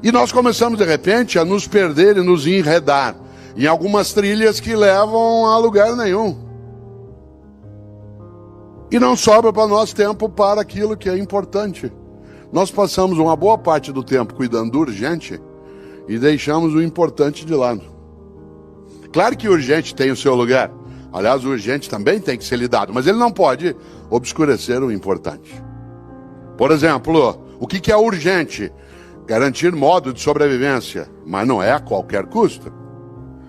E nós começamos, de repente, a nos perder e nos enredar em algumas trilhas que levam a lugar nenhum. E não sobra para nós tempo para aquilo que é importante. Nós passamos uma boa parte do tempo cuidando do urgente e deixamos o importante de lado. Claro que o urgente tem o seu lugar. Aliás, o urgente também tem que ser lidado, mas ele não pode obscurecer o importante. Por exemplo, o que é urgente? Garantir modo de sobrevivência, mas não é a qualquer custo.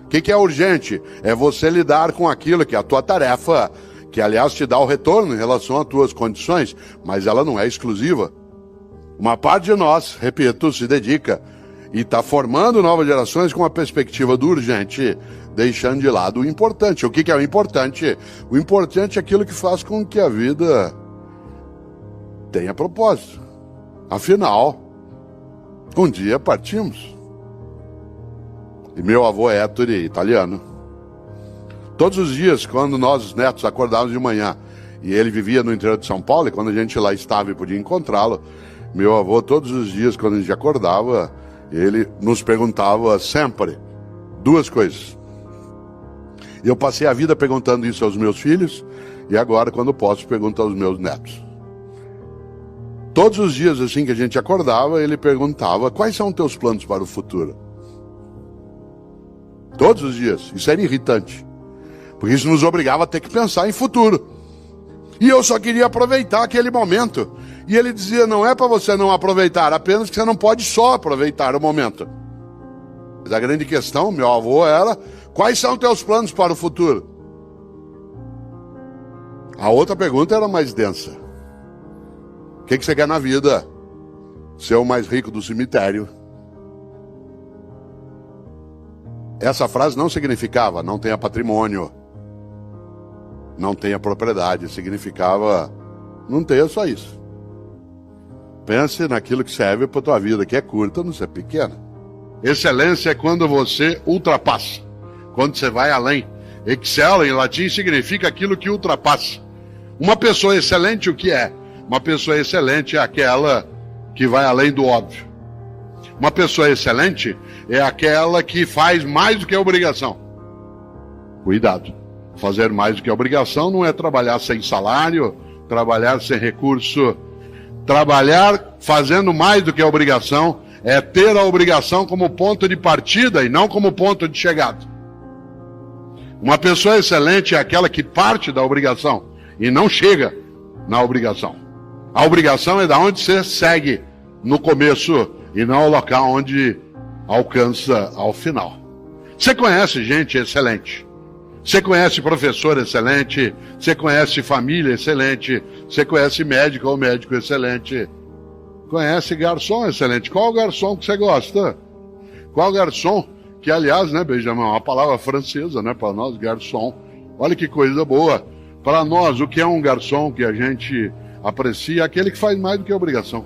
O que é urgente? É você lidar com aquilo que é a tua tarefa, que aliás te dá o retorno em relação às tuas condições, mas ela não é exclusiva. Uma parte de nós, repito, se dedica e está formando novas gerações com a perspectiva do urgente, deixando de lado o importante. O que é o importante? O importante é aquilo que faz com que a vida tenha propósito. Afinal, um dia partimos. E meu avô Ettore, italiano, todos os dias, quando nós, os netos, acordávamos de manhã, e ele vivia no interior de São Paulo, e quando a gente lá estava e podia encontrá-lo, meu avô, todos os dias, quando a gente acordava, ele nos perguntava sempre duas coisas. Eu passei a vida perguntando isso aos meus filhos, e agora, quando posso, pergunto aos meus netos. Todos os dias, assim que a gente acordava, ele perguntava: quais são os teus planos para o futuro? Todos os dias. Isso era irritante, porque isso nos obrigava a ter que pensar em futuro. E eu só queria aproveitar aquele momento. E ele dizia: não é para você não aproveitar, apenas que você não pode só aproveitar o momento. Mas a grande questão, meu avô, era: quais são os teus planos para o futuro? A outra pergunta era mais densa. O que você quer na vida? Ser o mais rico do cemitério? Essa frase não significava não tenha patrimônio, não tenha propriedade. Significava não tenha só isso. Pense naquilo que serve para a tua vida, que é curta, não ser pequena. Excelência é quando você ultrapassa, quando você vai além. Excel em latim significa aquilo que ultrapassa. Uma pessoa excelente, o que é? Uma pessoa excelente é aquela que vai além do óbvio. Uma pessoa excelente é aquela que faz mais do que a obrigação. Cuidado. Fazer mais do que a obrigação não é trabalhar sem salário, trabalhar sem recurso. Trabalhar fazendo mais do que a obrigação é ter a obrigação como ponto de partida e não como ponto de chegada. Uma pessoa excelente é aquela que parte da obrigação e não chega na obrigação. A obrigação é da onde você segue no começo e não ao local onde alcança ao final. Você conhece gente excelente. Você conhece professor excelente. Você conhece família excelente. Você conhece médico ou médico excelente. Conhece garçom excelente. Qual garçom que você gosta? Qual garçom? Que, aliás, né, Benjamin, é uma palavra francesa, né, para nós, garçom. Olha que coisa boa. Para nós, o que é um garçom que a gente aprecia? Aquele que faz mais do que a obrigação.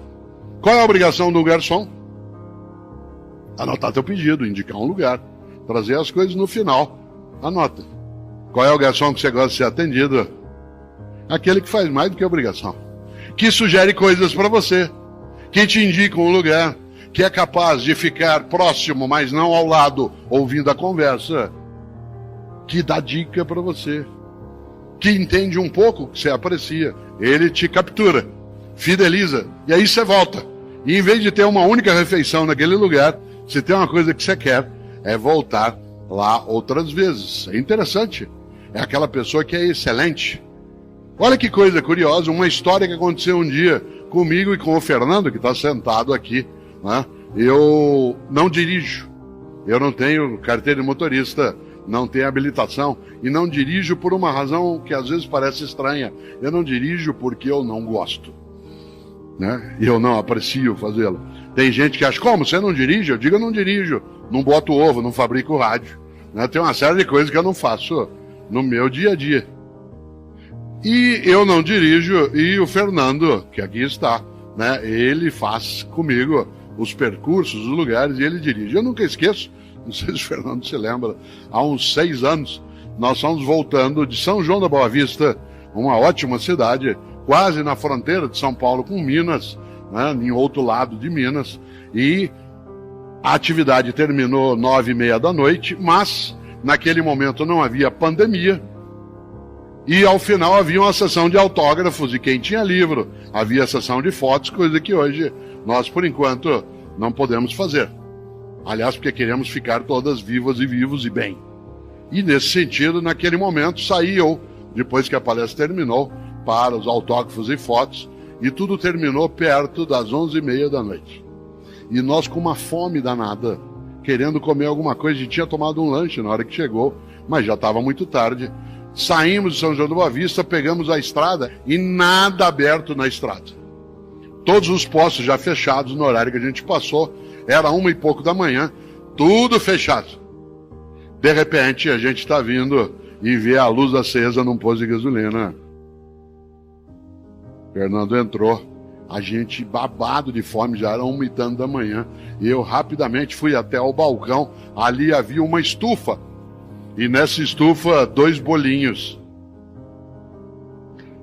Qual é a obrigação do garçom? Anotar teu pedido, indicar um lugar, trazer as coisas no final. Anota. Qual é o garçom que você gosta de ser atendido? Aquele que faz mais do que a obrigação. Que sugere coisas para você. Que te indica um lugar. Que é capaz de ficar próximo, mas não ao lado, ouvindo a conversa. Que dá dica para você. Que entende um pouco o que você aprecia. Ele te captura, fideliza, e aí você volta. E em vez de ter uma única refeição naquele lugar, se tem uma coisa que você quer, é voltar lá outras vezes. É interessante. É aquela pessoa que é excelente. Olha que coisa curiosa, uma história que aconteceu um dia comigo e com o Fernando, que está sentado aqui, né? Eu não dirijo. Eu não tenho carteira de motorista, não tenho habilitação, e não dirijo por uma razão que às vezes parece estranha. Eu não dirijo porque eu não gosto, né? E eu não aprecio fazê-lo. Tem gente que acha: como, você não dirige? Eu digo: eu não dirijo, não boto ovo, não fabrico rádio, né? Tem uma série de coisas que eu não faço no meu dia a dia. E eu não dirijo, e o Fernando, que aqui está, né, ele faz comigo os percursos, os lugares, e ele dirige. Eu nunca esqueço, não sei se o Fernando se lembra, há uns 6 anos, nós fomos voltando de São João da Boa Vista, uma ótima cidade, quase na fronteira de São Paulo com Minas, né, em outro lado de Minas, e A atividade terminou 9h30 da noite, mas naquele momento não havia pandemia. E ao final havia uma sessão de autógrafos e quem tinha livro. Havia sessão de fotos, coisa que hoje nós, por enquanto, não podemos fazer. Aliás, porque queremos ficar todas vivas e vivos e bem. E nesse sentido, naquele momento, saí eu, depois que a palestra terminou, para os autógrafos e fotos, e tudo terminou perto das 11h30 da noite. E nós com uma fome danada, querendo comer alguma coisa, a gente tinha tomado um lanche na hora que chegou, mas já estava muito tarde. Saímos de São João do Boa Vista, pegamos a estrada e nada aberto na estrada. Todos os postos já fechados no horário que a gente passou, era 1h e pouco da manhã, tudo fechado. De repente a gente está vindo e vê a luz acesa num posto de gasolina. Fernando entrou, a gente babado de fome, já era 1h e tanto da manhã, e eu rapidamente fui até o balcão, ali havia uma estufa, e nessa estufa 2 bolinhos.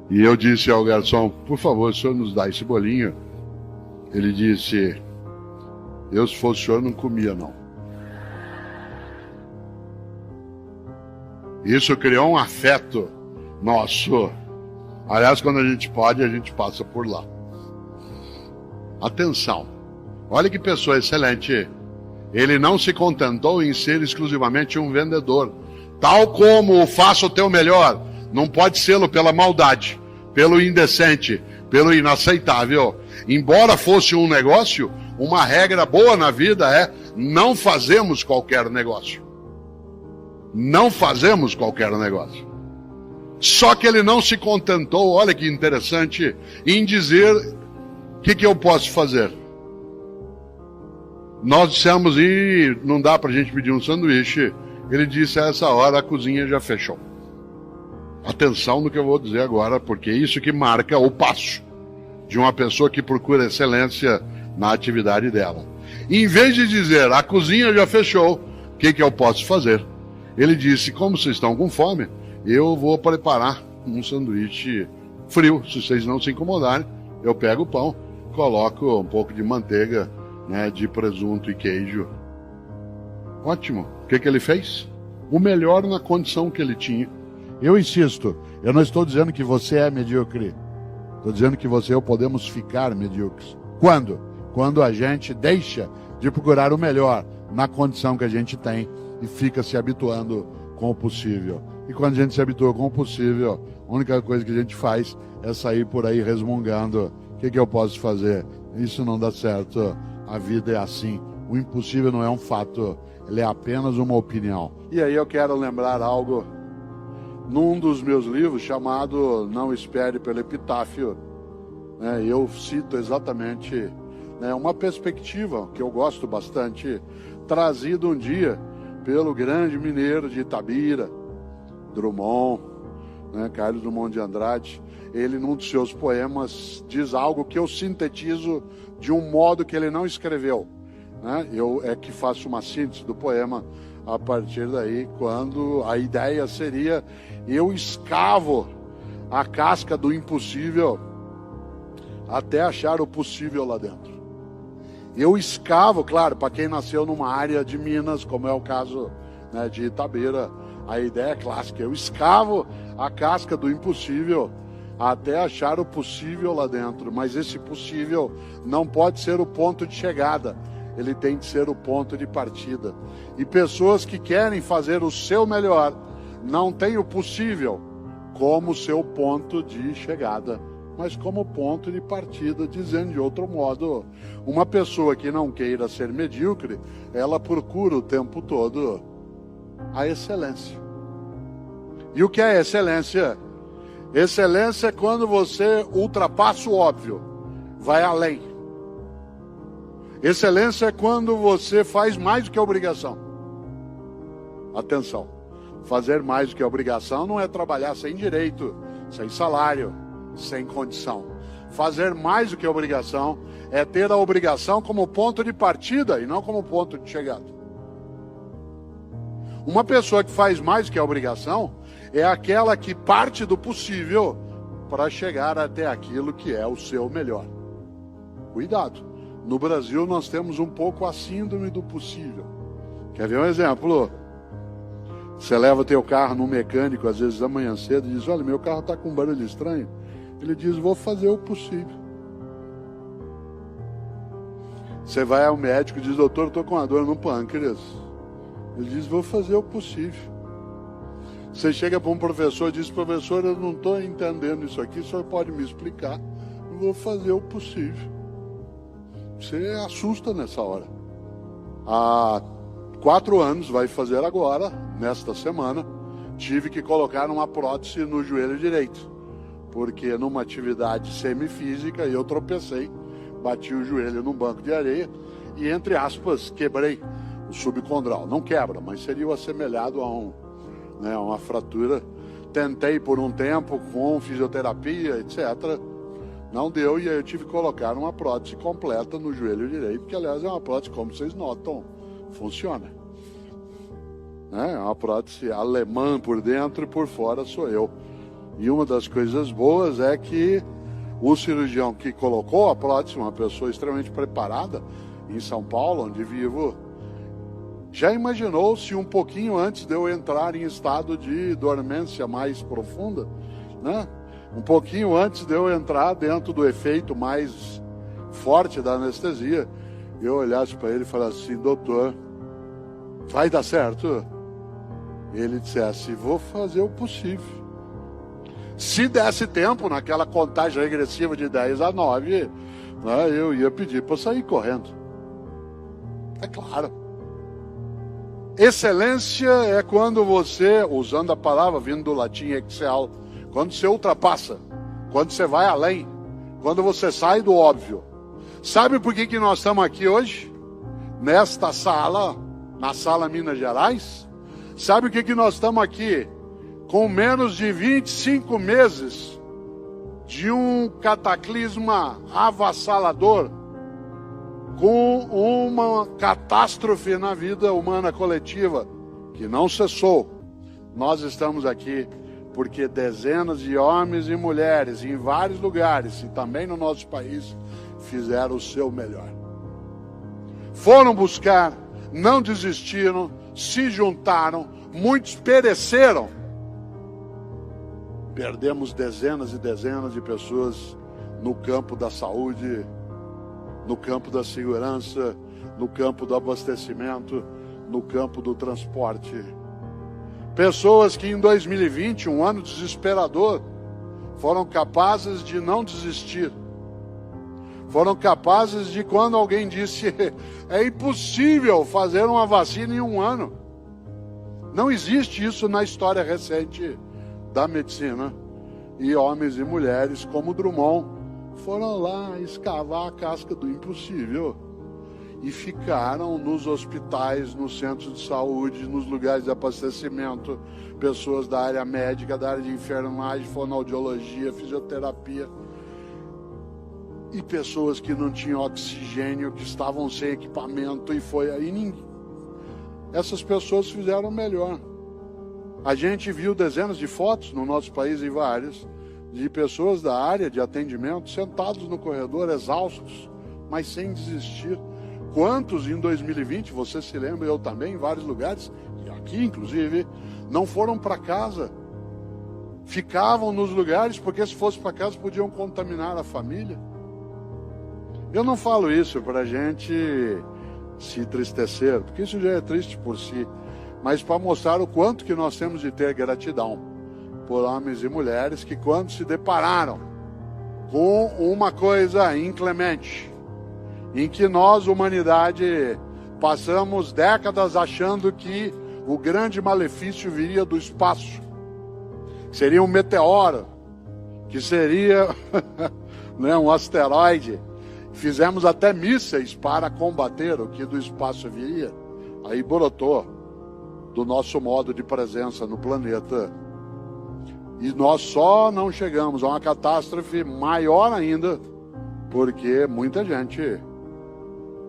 E eu disse ao garçom, por favor, o senhor nos dá esse bolinho? Ele disse, eu se fosse o senhor não comia não. Isso criou um afeto nosso. Aliás, quando a gente pode, a gente passa por lá. Atenção, olha que pessoa excelente. Ele não se contentou em ser exclusivamente um vendedor. Tal como faça o teu melhor, não pode sê-lo pela maldade, pelo indecente, pelo inaceitável. Embora fosse um negócio, uma regra boa na vida é não fazemos qualquer negócio. Não fazemos qualquer negócio. Só que ele não se contentou, olha que interessante, em dizer o que eu posso fazer. Nós dissemos, e não dá pra gente pedir um sanduíche. Ele disse, a essa hora a cozinha já fechou. Atenção no que eu vou dizer agora, porque é isso que marca o passo de uma pessoa que procura excelência na atividade dela. Em vez de dizer, a cozinha já fechou, o que eu posso fazer? Ele disse, como vocês estão com fome, eu vou preparar um sanduíche frio. Se vocês não se incomodarem, eu pego o pão, coloco um pouco de manteiga, né, de presunto e queijo. Ótimo. O que ele fez? O melhor na condição que ele tinha. Eu insisto, eu não estou dizendo que você é medíocre. Estou dizendo que você e eu podemos ficar medíocres. Quando? Quando a gente deixa de procurar o melhor na condição que a gente tem e fica se habituando com o possível. E quando a gente se habitua com o possível, a única coisa que a gente faz é sair por aí resmungando. O que eu posso fazer? Isso não dá certo. A vida é assim. O impossível não é um fato, ele é apenas uma opinião. E aí eu quero lembrar algo num dos meus livros chamado Não Espere pelo Epitáfio. Eu cito exatamente uma perspectiva que eu gosto bastante, trazida um dia pelo grande mineiro de Itabira, Drummond, Carlos Drummond de Andrade. Ele, num dos seus poemas, diz algo que eu sintetizo de um modo que ele não escreveu. Eu é que faço uma síntese do poema a partir daí, quando a ideia seria, eu escavo a casca do impossível até achar o possível lá dentro. Eu escavo, claro, para quem nasceu numa área de Minas, como é o caso de Itabira, a ideia é clássica, eu escavo a casca do impossível até achar o possível lá dentro, mas esse possível não pode ser o ponto de chegada, ele tem que ser o ponto de partida. E pessoas que querem fazer o seu melhor não têm o possível como seu ponto de chegada, mas como ponto de partida. Dizendo de outro modo, uma pessoa que não queira ser medíocre, ela procura o tempo todo a excelência. E o que é excelência? Excelência é quando você ultrapassa o óbvio, vai além. Excelência é quando você faz mais do que a obrigação. Atenção, fazer mais do que a obrigação não é trabalhar sem direito, sem salário, sem condição. Fazer mais do que a obrigação é ter a obrigação como ponto de partida e não como ponto de chegada. Uma pessoa que faz mais do que a obrigação é aquela que parte do possível para chegar até aquilo que é o seu melhor. Cuidado, No Brasil nós temos um pouco a síndrome do possível. Quer ver um exemplo? Você leva teu carro no mecânico, às vezes da manhã cedo, e diz, olha, meu carro está com um barulho estranho. Ele diz, vou fazer o possível. Você vai ao médico e diz, doutor, estou com uma dor no pâncreas. Ele diz, vou fazer o possível. Você chega para um professor e diz, professor, eu não estou entendendo isso aqui, o senhor pode me explicar? Eu vou fazer o possível. Você assusta nessa hora. Há 4 anos, vai fazer agora, nesta semana, tive que colocar uma prótese no joelho direito, porque numa atividade semifísica eu tropecei, bati o joelho num banco de areia e, entre aspas, quebrei o subcondral. Não quebra, mas seria o assemelhado a uma fratura. Tentei por um tempo com fisioterapia, etc. Não deu, e aí eu tive que colocar uma prótese completa no joelho direito, que aliás é uma prótese, como vocês notam, funciona. É uma prótese alemã por dentro e por fora sou eu. E uma das coisas boas é que o cirurgião que colocou a prótese, uma pessoa extremamente preparada, em São Paulo, onde vivo, já imaginou se um pouquinho antes de eu entrar em estado de dormência mais profunda, né? Um pouquinho antes de eu entrar dentro do efeito mais forte da anestesia, eu olhasse para ele e falasse assim, doutor, vai dar certo? Ele dissesse, vou fazer o possível. Se desse tempo, naquela contagem regressiva de 10 a 9, né, eu ia pedir para sair correndo. É claro. Excelência é quando você, usando a palavra vindo do latim excel, quando você ultrapassa, quando você vai além, quando você sai do óbvio. Sabe por que nós estamos aqui hoje? Nesta sala, na sala Minas Gerais? Sabe por que nós estamos aqui? Com menos de 25 meses de um cataclisma avassalador, com uma catástrofe na vida humana coletiva que não cessou. Nós estamos aqui porque dezenas de homens e mulheres em vários lugares e também no nosso país fizeram o seu melhor. Foram buscar, não desistiram, se juntaram, muitos pereceram. Perdemos dezenas e dezenas de pessoas no campo da saúde, no campo da segurança, no campo do abastecimento, no campo do transporte. Pessoas que em 2020, um ano desesperador, foram capazes de não desistir. Foram capazes de, quando alguém disse, é impossível fazer uma vacina em um ano. Não existe isso na história recente da medicina. E homens e mulheres como Drummond foram lá escavar a casca do impossível e ficaram nos hospitais, nos centros de saúde, nos lugares de abastecimento, pessoas da área médica, da área de enfermagem, fonoaudiologia, fisioterapia, e pessoas que não tinham oxigênio, que estavam sem equipamento, e foi aí. Essas pessoas fizeram melhor. A gente viu dezenas de fotos no nosso país, em vários, de pessoas da área de atendimento sentados no corredor, exaustos, mas sem desistir. Quantos em 2020, você se lembra, eu também, em vários lugares, e aqui inclusive, não foram para casa. Ficavam nos lugares, porque se fosse para casa podiam contaminar a família. Eu não falo isso para a gente se entristecer, porque isso já é triste por si, mas para mostrar o quanto que nós temos de ter gratidão por homens e mulheres que, quando se depararam com uma coisa inclemente, em que nós, humanidade, passamos décadas achando que o grande malefício viria do espaço, que seria um meteoro, que seria né, um asteroide. Fizemos até mísseis para combater o que do espaço viria. Aí brotou do nosso modo de presença no planeta. E nós só não chegamos a uma catástrofe maior ainda, porque muita gente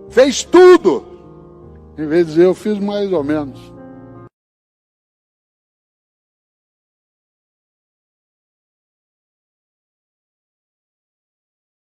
fez tudo, em vez de dizer eu fiz mais ou menos.